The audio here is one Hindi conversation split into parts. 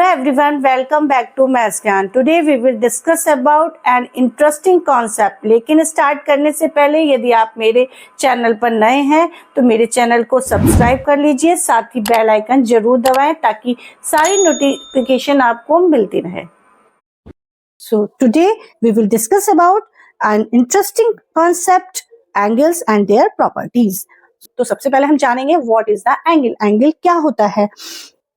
everyone, welcome back to Maths Gyan. Today we will discuss about an interesting concept. लेकिन स्टार्ट करने से पहले यदि आप मेरे चैनल पर नए हैं तो मेरे चैनल को सब्सक्राइब कर लीजिए, साथ ही बेल आइकन जरूर दबाएं ताकि सारी नोटिफिकेशन आपको मिलती रहे. So today we will discuss about an interesting concept, angles and their properties. तो सबसे पहले हम जानेंगे what is the angle. Angle क्या होता है?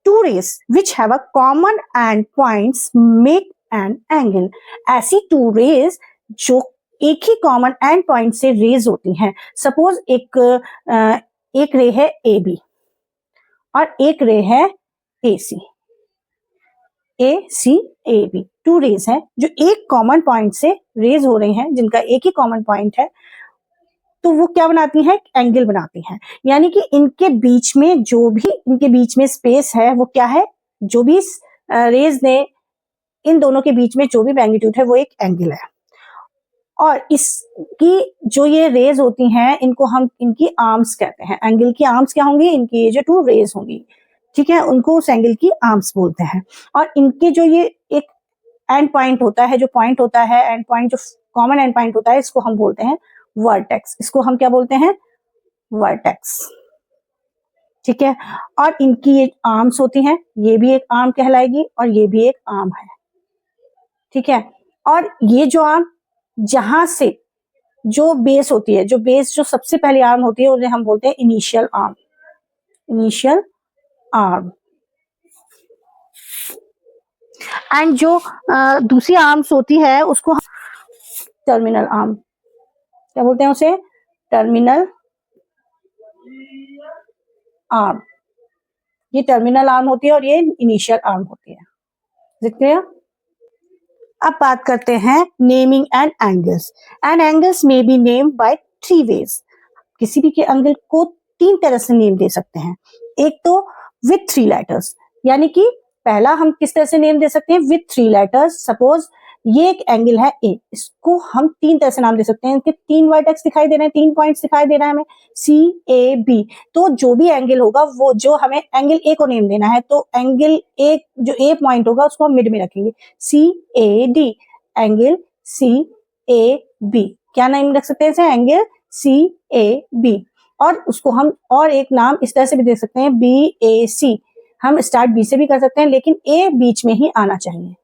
Two rays which have a common end points make an angle. ऐसी two rays जो एक ही common end point से rays होती हैं. Suppose एक रे है AB और एक रे है AC. AB टू रेज हैं जो एक कॉमन पॉइंट से रेज हो रही हैं, जिनका एक ही कॉमन पॉइंट है, तो वो क्या बनाती हैं? एंगल बनाती हैं. यानी कि इनके बीच में जो भी इनके बीच में स्पेस है वो क्या है? जो भी रेज ने इन दोनों के बीच में जो भी मैग्नीट्यूड है वो एक एंगल है. और इसकी जो ये रेज होती हैं इनको हम इनकी आर्म्स कहते हैं. एंगल की आर्म्स क्या होंगी? इनकी ये जो टू रेज होंगी, ठीक है, उनको उस एंगल की आर्म्स बोलते हैं. और इनके जो ये एक एंड पॉइंट होता है, जो पॉइंट होता है एंड पॉइंट, जो कॉमन एंड पॉइंट होता है, इसको हम बोलते हैं वर्टेक्स. इसको हम क्या बोलते हैं? वर्टेक्स. ठीक है. और इनकी ये आर्म्स होती हैं, ये भी एक आर्म कहलाएगी और ये भी एक आर्म है. ठीक है. और ये जो आर्म, जहां से जो बेस होती है, जो सबसे पहली आर्म होती है उन्हें हम बोलते हैं initial arm. Initial arm. And जो दूसरी आर्म्स होती है उसको टर्मिनल आर्म क्या बोलते हैं? उसे टर्मिनल आर्म. ये टर्मिनल आर्म होती है और ये इनिशियल आर्म होती है. देखते हैं. अब बात करते हैं naming and angles. And angles में be named by three ways. किसी भी के एंगल को तीन तरह से नेम दे सकते हैं. एक तो विथ थ्री लेटर्स, यानी कि पहला हम किस तरह से नेम दे सकते हैं? With three letters. सपोज ये एक एंगल है ए, इसको हम तीन तरह से नाम दे सकते हैं. इनके तीन वर्टेक्स दिखाई दे रहे हैं, तीन पॉइंट्स दिखाई दे रहा है हमें, CAB. तो जो भी एंगल होगा वो, जो हमें एंगल ए को नेम देना है, तो एंगल ए, जो ए पॉइंट होगा उसको हम मिड में रखेंगे, CAD. Angle CAB. क्या नाम रख सकते हैं इसे? Angle CAB. और उसको हम और एक नाम इस तरह से भी दे सकते हैं, BAC. हम स्टार्ट बी से भी कर सकते हैं, लेकिन ए बीच में ही आना चाहिए.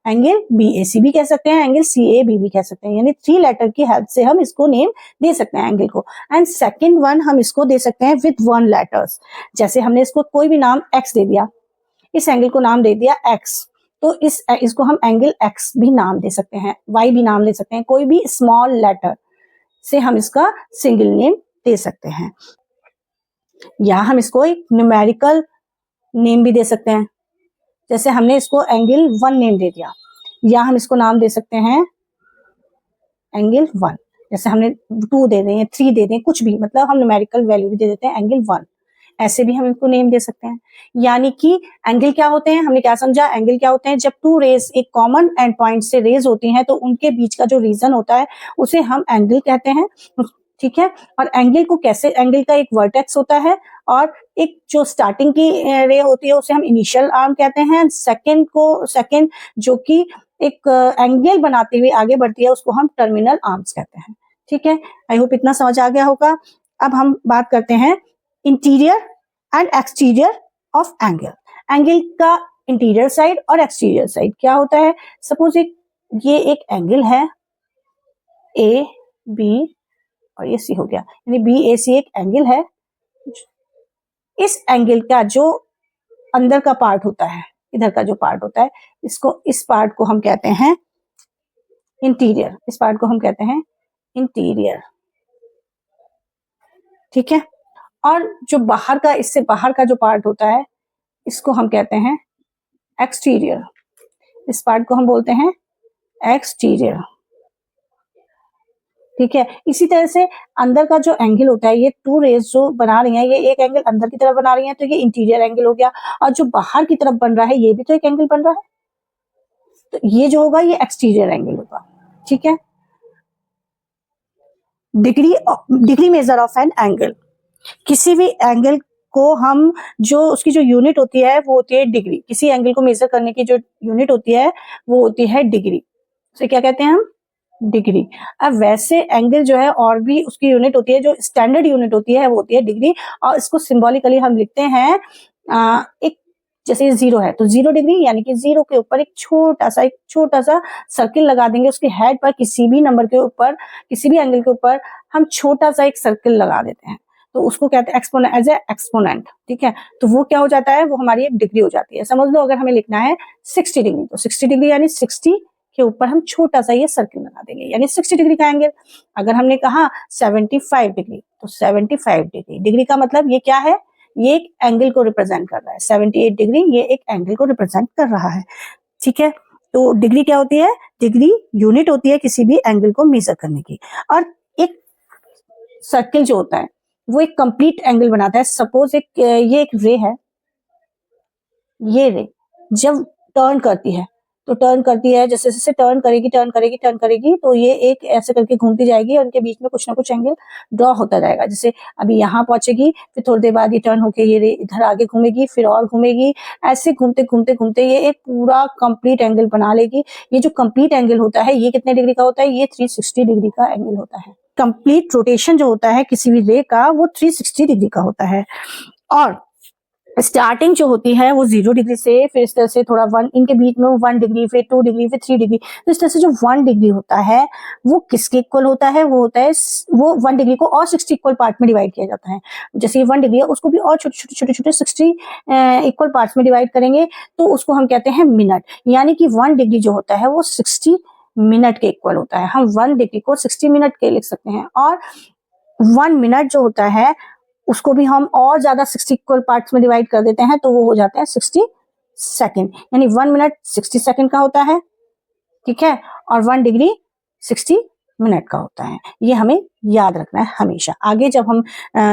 एंगल BAC भी कह सकते हैं, एंगल CAB भी कह सकते हैं. यानी थ्री लेटर की हेल्प से हम इसको नेम दे सकते हैं एंगल को. एंड सेकंड वन हम इसको दे सकते हैं विद वन लेटर्स. जैसे हमने इसको कोई भी नाम X दे दिया, इस एंगल को नाम दे दिया X, तो इसको हम एंगल X भी नाम दे सकते हैं, Y भी नाम दे सकते हैं. कोई भी स्मॉल लेटर से हम इसका सिंगल नेम दे सकते हैं. या हम इसको एक न्यूमेरिकल नेम भी दे सकते हैं. जैसे हमने इसको एंगल 1 नेम दे दिया, या हम इसको नाम दे सकते हैं एंगल 1. जैसे हमने 2 दे दें, 3 दे दें, कुछ भी, मतलब हम न्यूमेरिकल वैल्यू भी दे देते हैं एंगल 1. ऐसे भी हम इनको नेम दे सकते हैं. यानी कि एंगल क्या होते हैं? हमने क्या समझा? एंगल क्या होते हैं? जब टू रेज एक कॉमन एंड पॉइंट से रेज होती हैं तो उनके बीच का जो रीजन होता है उसे हम एंगल कहते हैं. ठीक है. और एंगल को कैसे, एंगल का एक वर्टेक्स होता है और एक जो स्टार्टिंग की रे होती है उसे हम इनिशियल आर्म कहते हैं. सेकंड जो कि एक एंगल बनाते हुए आगे बढ़ती है उसको हम टर्मिनल आर्म्स कहते हैं. ठीक है. आई होप इतना समझ आ गया होगा. अब हम बात करते हैं interior and exterior of angle. Angle का इंटीरियर साइड और एक्सटीरियर साइड क्या होता है? सपोज ये एक एंगल है AB और ये C हो गया, यानी BAC एक एंगल है. इस एंगल का जो अंदर का पार्ट होता है, इधर का जो पार्ट होता है, इस पार्ट को हम कहते हैं इंटीरियर. इस पार्ट को हम कहते हैं इंटीरियर. ठीक है. और जो बाहर का, इससे बाहर का जो पार्ट होता है इसको हम कहते हैं एक्सटीरियर. इस पार्ट को हम बोलते हैं एक्सटीरियर. ठीक है. इसी तरह से अंदर का जो एंगल होता है, ये टू रेज जो बना रही हैं, ये एक एंगल अंदर की तरफ बना रही हैं, तो ये इंटीरियर एंगल हो गया. और जो बाहर की तरफ बन रहा है ये भी तो एक एंगल बन रहा है, तो ये जो होगा ये एक्सटीरियर एंगल होगा. ठीक है. Degree measure of an angle. किसी भी एंगल को हम जो उसकी जो यूनिट होती है वो होती है डिग्री। किसी एंगल को मेजर करने की जो यूनिट होती है वो होती है डिग्री। उसे क्या कहते हैं हम? डिग्री। अब वैसे एंगल जो है और भी उसकी यूनिट होती है, जो स्टैंडर्ड यूनिट होती है वो होती है डिग्री, और इसको सिंबॉलिकली हम लिखते हैं एक, जैसे 0 है तो 0 डिग्री, यानी कि 0 के ऊपर एक छोटा सा सर्किल लगा देंगे। उसके हेड पर किसी भी नंबर के ऊपर, किसी भी एंगल के ऊपर हम छोटा सा एक सर्किल लगा देते हैं, तो उसको कहते हैं एक्सपोनेंट, एज ए एक्सपोनेंट। ठीक है, तो वो क्या हो जाता है? वो हमारी एक डिग्री हो जाती है। समझ लो अगर हमें लिखना है 60 डिग्री, तो 60 डिग्री यानी 60 के ऊपर हम छोटा सा ये सर्किल लगा देंगे, यानी 60 डिग्री का एंगल। अगर हमने कहा 75 डिग्री, तो 75 डिग्री, डिग्री का मतलब ये क्या है? ये एक एंगल को रिप्रेजेंट कर रहा है। 78 डिग्री ये एक एंगल को रिप्रेजेंट कर रहा है। ठीक है, तो डिग्री क्या होती है? डिग्री यूनिट होती है किसी भी एंगल को मेजर करने की। और एक सर्किल जो होता है वो एक कंप्लीट एंगल बनाता है। सपोज ये एक रे है, ये रे जब टर्न करती है, तो टर्न करती है, जैसे जैसे टर्न करेगी, तो ये एक ऐसे करके घूमती जाएगी और इनके बीच में कुछ ना कुछ एंगल ड्रॉ होता जाएगा। जैसे अभी यहाँ पहुंचेगी, फिर थोड़ी देर बाद ये टर्न होके ये रे इधर आगे घूमेगी, फिर और घूमेगी, ऐसे घूमते घूमते घूमते ये एक पूरा कंप्लीट एंगल बना लेगी। ये जो कंप्लीट एंगल होता है ये कितने डिग्री का होता है? ये 360 डिग्री का एंगल होता है। कंप्लीट रोटेशन जो होता है किसी भी रे का वो 360 डिग्री का होता है। और स्टार्टिंग जो होती है वो 0 डिग्री से, फिर इस तरह से थोड़ा 1, इनके बीच में 1 डिग्री, फिर 2 डिग्री, फिर 3 डिग्री। तो इस तरह से जो 1 डिग्री होता है वो किसके इक्वल होता है? वो होता है, वो 1 डिग्री को और 60 इक्वल पार्ट में डिवाइड किया जाता है। जैसे ये 1 डिग्री है उसको भी और छोटे 60 इक्वल पार्ट्स में डिवाइड करेंगे, तो उसको हम कहते हैं मिनट। यानी कि 1 डिग्री जो होता है वो 60 मिनट के इक्वल होता है। हम 1 डिग्री को 60 मिनट के लिख सकते हैं। और 1 मिनट जो होता है उसको भी हम और ज्यादा 60 इक्वल पार्ट्स में डिवाइड कर देते हैं, तो वो हो जाता है 60 सेकेंड। यानी 1 मिनट 60 सेकेंड का होता है। ठीक है, और 1 डिग्री 60 मिनट का होता है। ये हमें याद रखना है हमेशा। आगे जब हम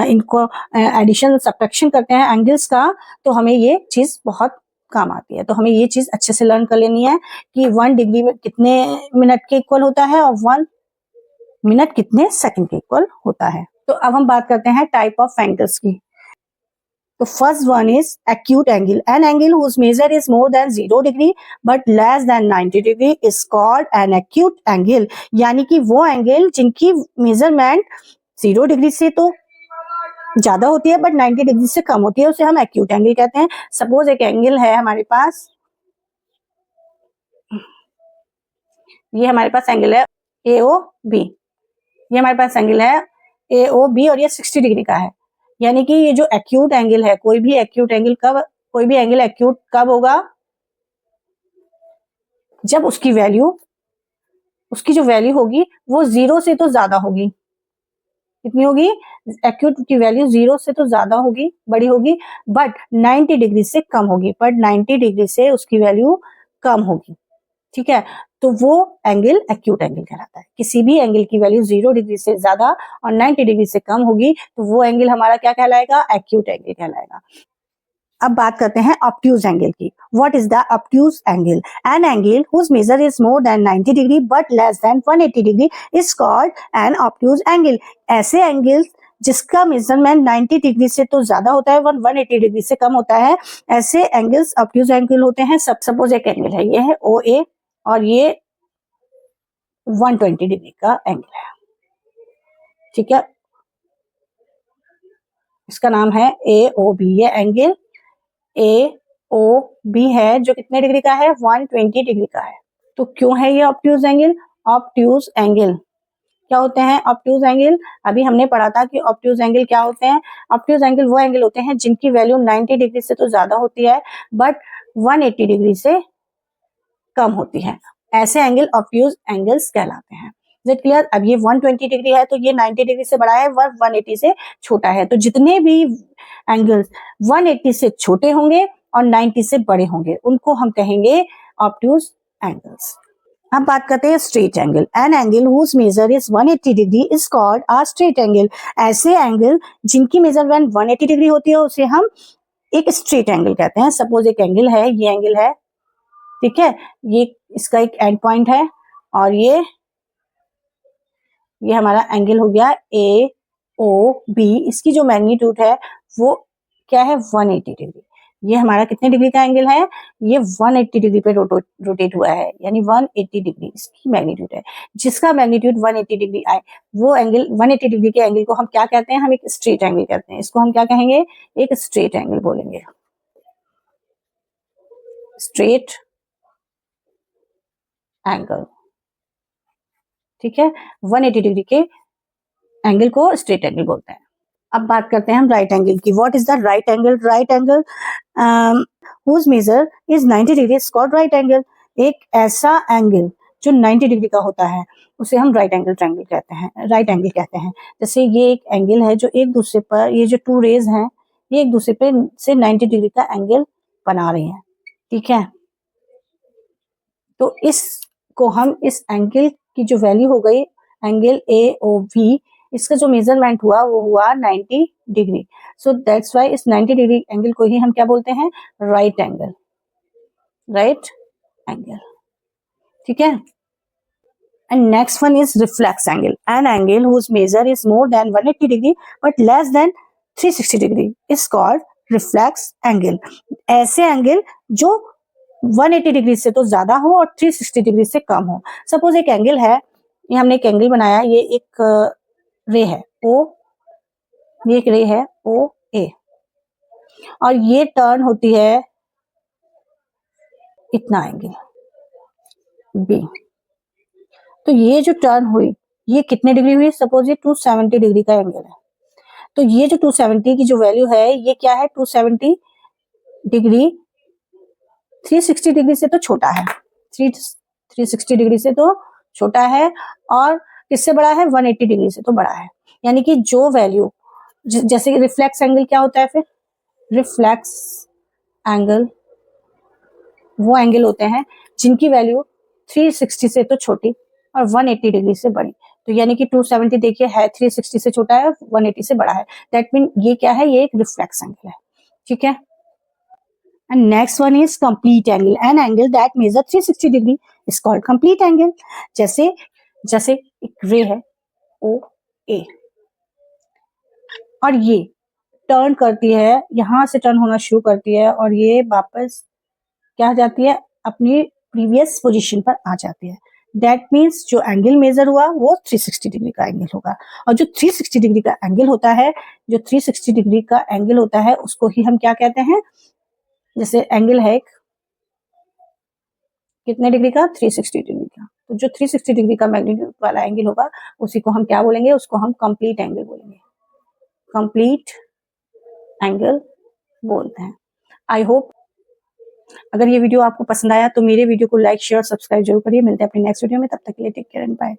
इनको एडिशन सब्ट्रैक्शन करते हैं एंगल्स का, तो हमें ये चीज बहुत काम आती है। तो हमें ये चीज अच्छे से लर्न कर लेनी है कि 1 डिग्री में कितने मिनट के इक्वल होता है और 1 मिनट कितने सेकंड के इक्वल होता है। तो अब हम बात करते हैं टाइप ऑफ एंगल्स की। तो first one is acute angle. An angle whose measure is more than 0 degree but less than 90 degree is called an acute angle. यानी कि वो एंगल जिनकी मेजरमेंट 0 डिग्री से तो ज्यादा होती है बट 90 डिग्री से कम होती है, उसे हम एक्यूट एंगल कहते हैं। सपोज एक एंगल है हमारे पास, ये हमारे पास एंगल है AOB, ये हमारे पास एंगल है AOB और ये 60 डिग्री का है। यानी कि ये जो एक्यूट एंगल है, कोई भी एंगल एक्यूट कब होगा? जब उसकी जो वैल्यू होगी वो 0 से तो ज्यादा होगी। कितनी होगी? एक्यूट की वैल्यू 0 से तो ज्यादा होगी, बड़ी होगी, बट 90 डिग्री से कम होगी। बट 90 डिग्री से उसकी वैल्यू कम होगी। ठीक है, तो वो एंगल एक्यूट एंगल कहलाता है। किसी भी एंगल की वैल्यू 0 डिग्री से ज्यादा और 90 डिग्री से कम होगी तो वो एंगल हमारा क्या कहलाएगा? एक्यूट एंगल कहलाएगा। अब बात करते हैं ऑब्ट्यूज एंगल की। What is the obtuse angle? An angle whose measure is more than 90 degree but less than 180 degree is called an obtuse angle. ऐसे एंगल्स जिसका मेजरमेंट 90 डिग्री से तो ज्यादा होता है और 180 डिग्री से कम होता है, ऐसे एंगल्स ऑब्ट्यूज एंगल होते हैं। सपोज एक एंगल है, ये है OA और ये 120 डिग्री का एंगल है। ठीक है, इसका नाम है AOB। ये एंगल AOB है जो कितने डिग्री का है? 120 डिग्री का है। तो क्यों है ये ऑब्ट्यूज एंगल? ऑब्ट्यूज एंगल क्या होते हैं? ऑब्ट्यूज एंगल अभी हमने पढ़ा था कि ऑब्ट्यूज एंगल क्या होते हैं। ऑब्ट्यूज एंगल वो एंगल होते हैं जिनकी वैल्यू 90 डिग्री से तो ज्यादा होती है बट 180 डिग्री से कम होती है। ऐसे एंगल ऑब्ट्यूज एंगल्स कहलाते हैं। Is it clear? अब ये 120 डिग्री है तो ये 90 डिग्री से बड़ा है, 180 से छोटा है। तो जितने भी एंगल्स 180 से छोटे होंगे और 90 से बड़े होंगे उनको हम कहेंगे ऑब्ट्यूज एंगल्स। अब बात करते हैं straight angle. An angle whose measure is 180 degree is called a straight angle. ऐसे एंगल जिनकी मेजरमेंट 180 डिग्री होती है उसे हम एक स्ट्रेट एंगल कहते हैं। सपोज एक एंगल है, ये एंगल है, ठीक है, ये इसका एक एंड पॉइंट है और ये हमारा एंगल हो गया AOB। इसकी जो मैग्नीट्यूड है वो क्या है 180 डिग्री। ये हमारा कितने डिग्री का एंगल है, ये 180 डिग्री पे रोटेट हुआ है, यानी 180 डिग्री इसकी मैग्नीट्यूड है। जिसका मैग्नीट्यूड 180 डिग्री आए वो एंगल 180 डिग्री के एंगल को हम क्या कहते हैं, हम एक स्ट्रेट एंगल कहते हैं। इसको हम क्या कहेंगे, एक स्ट्रेट एंगल बोलेंगे, स्ट्रेट एंगल। ठीक है, 180 डिग्री के एंगल को स्ट्रेट एंगल बोलते हैं। अब बात करते हैं हम राइट एंगल की। What is the right angle? Right angle whose measure is 90 degree is called right angle। एक ऐसा एंगल जो 90 डिग्री का होता है उसे हम राइट एंगल ट्रायंगल कहते हैं, राइट एंगल कहते हैं। जैसे ये एक एंगल है जो एक दूसरे पर, ये जो टू रेज हैं ये एक दूसरे पे से 90 डिग्री का एंगल बना रही हैं। ठीक है, तो इसको हम इस एंगल की जो वैल्यू हो गई एंगल AOV, इसका जो मेजरमेंट हुआ वो हुआ 90 डिग्री। सो दैट्स वाई इस 90 डिग्री एंगल को ही हम क्या बोलते हैं, राइट एंगल, राइट एंगल। ठीक है, and next one is reflex angle. An angle whose measure is more than 180 degree but less than 360 degree is called reflex angle. ऐसे एंगल जो 180 डिग्री से तो ज्यादा हो और 360 डिग्री से कम हो। सपोज एक एंगल है, ये हमने एक एंगल बनाया, ये एक रे है O, ये एक रे है OA और ये टर्न होती है इतना एंगल B। तो ये जो टर्न हुई ये कितने डिग्री हुई, सपोज ये 270 डिग्री का एंगल है। तो ये जो 270 की जो वैल्यू है ये क्या है, 270 डिग्री 360 डिग्री से तो छोटा है, 360 डिग्री से तो छोटा है और किससे बड़ा है, 180 डिग्री से तो बड़ा है। यानी कि जो वैल्यू, जैसे रिफ्लेक्स एंगल क्या होता है, फिर रिफ्लेक्स एंगल वो एंगल होते हैं जिनकी वैल्यू 360 से तो छोटी और 180 डिग्री से बड़ी। तो यानी कि 270 देखिए है 360 से छोटा है और 180 से बड़ा है, दैट मीन ये क्या है, ये एक रिफ्लेक्स एंगल है। ठीक है, and next one is complete angle. An angle that measure 360 degree is called complete angle. जैसे एक रे है OA और ये टर्न करती है, यहां से टर्न होना शुरू करती है और ये वापस क्या हो जाती है, अपनी प्रीवियस पोजीशन पर आ जाती है। दैट मीन्स जो एंगल मेजर हुआ वो 360 डिग्री का एंगल होगा। और जो 360 डिग्री का एंगल होता है, जो 360 डिग्री का एंगल होता है उसको ही हम क्या कहते हैं, जैसे एंगल है एक कितने डिग्री का, 360 डिग्री का, तो जो 360 डिग्री का मैग्नीट्यूड वाला एंगल होगा उसी को हम क्या बोलेंगे, उसको हम कंप्लीट एंगल बोलेंगे, कंप्लीट एंगल बोलते हैं। आई होप अगर ये वीडियो आपको पसंद आया तो मेरे वीडियो को लाइक शेयर सब्सक्राइब जरूर करिए। मिलते हैं अपने नेक्स्ट वीडियो में, तब तक के लिए टेक केयर एंड बाय।